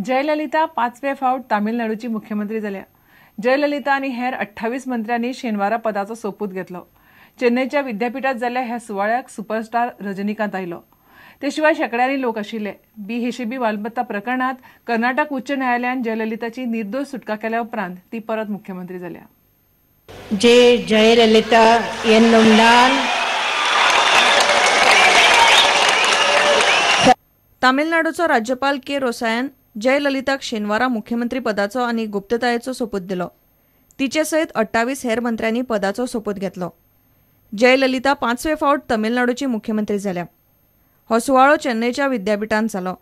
जयललिता पाचवे फावट तामिळनाडूची मुख्यमंत्री जाल्या. जयललिता आणि हेर 28 मंत्र्यांनी शेनवारा पदाचो सोपूत घेतलो. चेन्नईच्या विद्यापीठात जाल्ल्या ह्या सुवाळ्याक सुपरस्टार रजनीकांत आयलो. ते शिवाय शेकड्यांनी लोक आशिल्ले. बीहेशेबी मालमत्ता प्रकरणात कर्नाटक उच्च न्यायालयान जयललिताची निर्दोष सुटका केल्या उपरांत ती परत मुख्यमंत्री जाल्या. जयललिता एन्नुम नान तामिळनाडूचो राज्यपाल के रोसायन जयललिताक शेनवारा मुख्यमंत्री पदाचो आनी गुप्ततायेचो सोपूत दिलो. तिचे सयत 28 हेर मंत्र्यांनी पदाचो सोपूत घेतलो. जयललिता पाचवे फावट तामिळनाडूची मुख्यमंत्री जाल्या. हो सुवाळो चेन्नईच्या विद्यापीठांत जालो.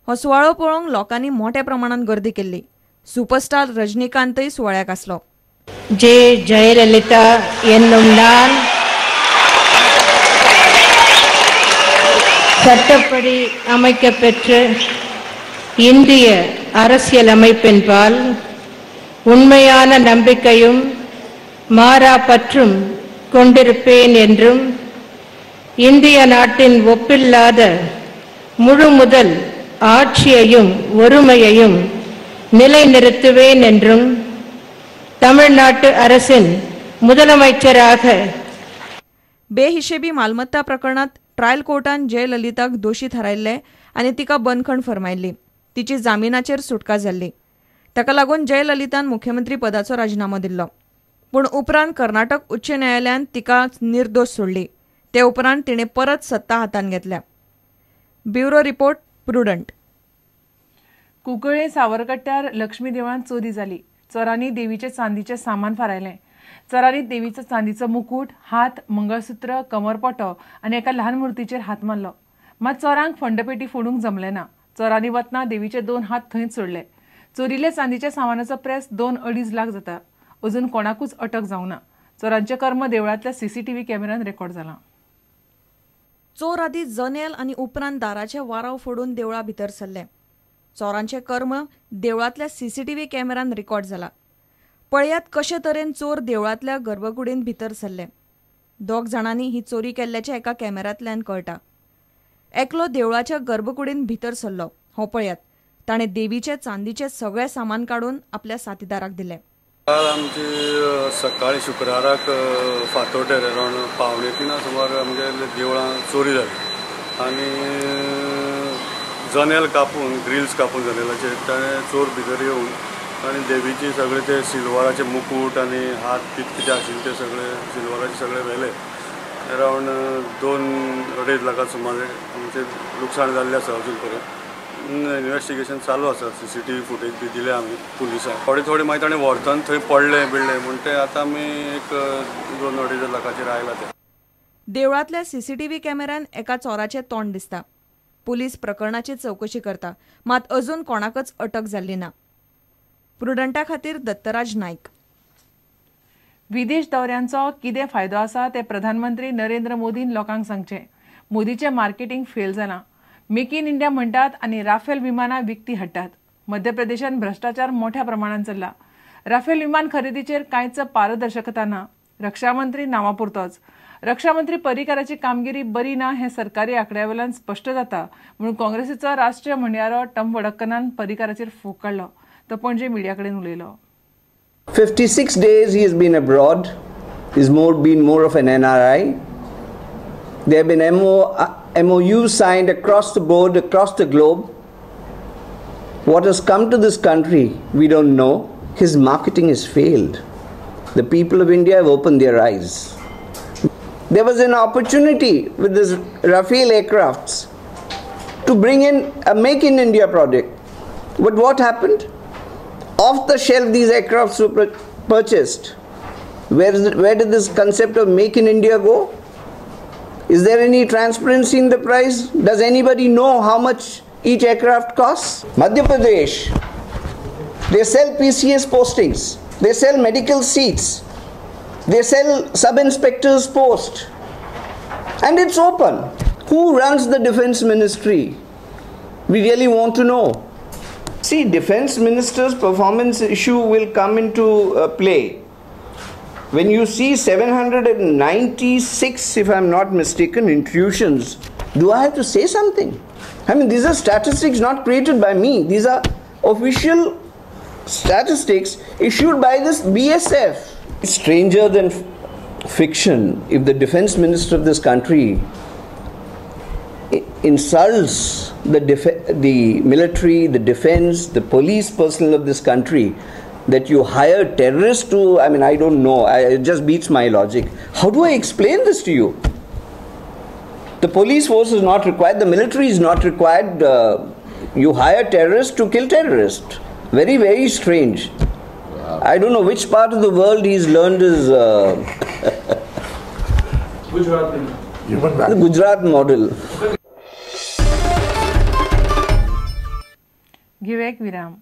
हो सुवाळो पळोवंक लोकांनी मोठ्या प्रमाणात गर्दी केल्ली. सुपरस्टार रजनीकांतय सुवाळ्याक आसलो. जयललिता एन्नुम नान சட்டப்படி அமைக்கப்பெற்ற இந்திய அரசியலமைப்பின்பால் உண்மையான நம்பிக்கையும் மாறா பற்றும் கொண்டிருப்பேன் என்றும் இந்திய நாட்டின் ஒப்பில்லாத முழுமுதல் ஆட்சியையும் ஒருமையையும் நிலைநிறுத்துவேன் என்றும் தமிழ்நாட்டு அரசின் முதலமைச்சராக बेहिशेबी मालमत्ता प्रकरणात ट्रायल कोर्टान जयललिताक दोशी थारायल्ले आनी तिका बंदखण फरमायल्ली. तिची जामिनाचेर सुटका जाल्ली. ताका लागून जयललितान मुख्यमंत्री पदाचो राजीनामो दिल्लो. पूण उपरांत कर्नाटक उच्च न्यायालयान तिका निर्दोष सोडली. ते उपरांत तिणें परत सत्ता हातांत घेतल्या. Bureau report prudent. कुंकळे सावरकट्ट्यार लक्ष्मी देवळांत चोरी जाली. चोरांनी देवीचे चांदीचे सामान फारायलें. चोरांनी देवीचो चांदीचो मुकुट, हात, मंगळसूत्र, कमरपटो आनी एका ल्हान मुर्तीचेर हात मारलो. मात चोरांक फंडपेटी फोडूंक जमलें ना. चोरांनी वतना देवीचे 2 हात थंयच सोडले. चोरिल्ले चांदीच्या सामानाचो प्रेस 2-2.5 लाख जाता. अजून कोणाकूच अटक जावंक ना. चोरांचें कर्म देवळांतल्या सीसीटीव्ही कॅमेरान रेकॉर्ड जालां. चोर आदी जनेल आनी उपरांत दाराचे वाराव फोडून देवळा भितर सरले. चोरांचें कर्म देवळांतल्या सीसीटीव्ही कॅमेरान रेकॉर्ड जाला. पळयात कशे तरेन चोर देवळांतल्या गर्भकुडींत भितर सरले. 2 जाणांनी ही चोरी केल्ल्याचें एका कॅमेरांतल्यान कळटा. एकलो देवळाच्या गर्भकुडींत भितर सरलो. हो पळयात. ताणें देवीचे चांदीचे सगळे सामान काडून आपल्या साथीदाराक दिले. आमची सकाळी शुक्राराक फातोड्डेर अरावंड 2:45 सुमार आमच्या देवळां चोरी जाली आनी जनेल कापून ग्रिल्स कापून जनेलाचे ताणें चोर भितर येवन आनी देवीची सगळे ते सिल्वराचे मुकुट आनी हात कितें आशिल्ले ते सगळे सिल्वराचे सगळे व्हेले. अरावंड 2-2.5 लाखा सुमार आमचे लुकसाण जाल्लें आसा. अजून पर्यंत इन्वेस्टिगेशन चालू आसा. सीसीटीव्ही फुटेज बी दिले आमी पुलिसांक. थोडे मागीर ताणें व्हरतना थंय पडले बिडले म्हण ते आतां आमी एक 2-2.5 लाखाचेर आयला ते. देवळांतल्या सीसीटीव्ही कॅमेरान एका चोराचें तोंड दिसता. पुलीस प्रकरणाची चवकशी करता. मात अजून कोणाकच अटक जाल्ली ना. प्रुडंटा खातीर दत्तराज नाईक. विदेश दौऱ्यांचो कितें फायदो आसा ते प्रधानमंत्री नरेंद्र मोदीन लोकांक सांगचे. मोदीचें मार्केटिंग फेल जालां. मेक इन इंडिया म्हणटात आनी राफेल विमानां विकती हाडटात. मध्य प्रदेशांत भ्रष्टाचार मोठ्या प्रमाणात चल्ला. राफेल विमान खरेदीचेर कांयच पारदर्शकता ना. रक्षा मंत्री नांवापुरतोच. रक्षा मंत्री पर्रीकाराची कामगिरी बरी ना हें सरकारी आंकड्यावेल्यान स्पश्ट जाता म्हणून काँग्रेसीचो राष्ट्रीय म्हणयारो टम वडक्कनान पर्रीकाराचेर फोग काडलो. तो पणजे मिडिया कडेन उलयलो. 56 days he has been abroad. He's been more of an NRI. There have been MOUs signed across the board, across the globe. What has come to this country, we don't know. His marketing has failed. The people of India have opened their eyes. There was an opportunity with this Rafale aircrafts to bring in a Make in India project. But what happened? Off the shelf these aircrafts were purchased. Where did this concept of Make in India go? Is there any transparency in the price? Does anybody know how much each aircraft costs? Madhya Pradesh, they sell PCS postings. They sell medical seats. They sell sub-inspector's post. And it's open. Who runs the defense ministry? We really want to know. See, defense minister's performance issue will come into play when you see 796, if I'm not mistaken, intrusions. Do I have to say something? I mean, these are statistics not created by me. These are official statistics issued by this BSF. It's stranger than fiction if the defense minister of this country insults the military, the defense, the police personnel of this country, that you hire terrorists to, I don't know, it just beats my logic. How do I explain this to you? The police force is not required, the military is not required, you hire terrorists to kill terrorists. Very, very strange. Wow. I don't know which part of the world he's learned his the Gujarat model. Give एक विराम.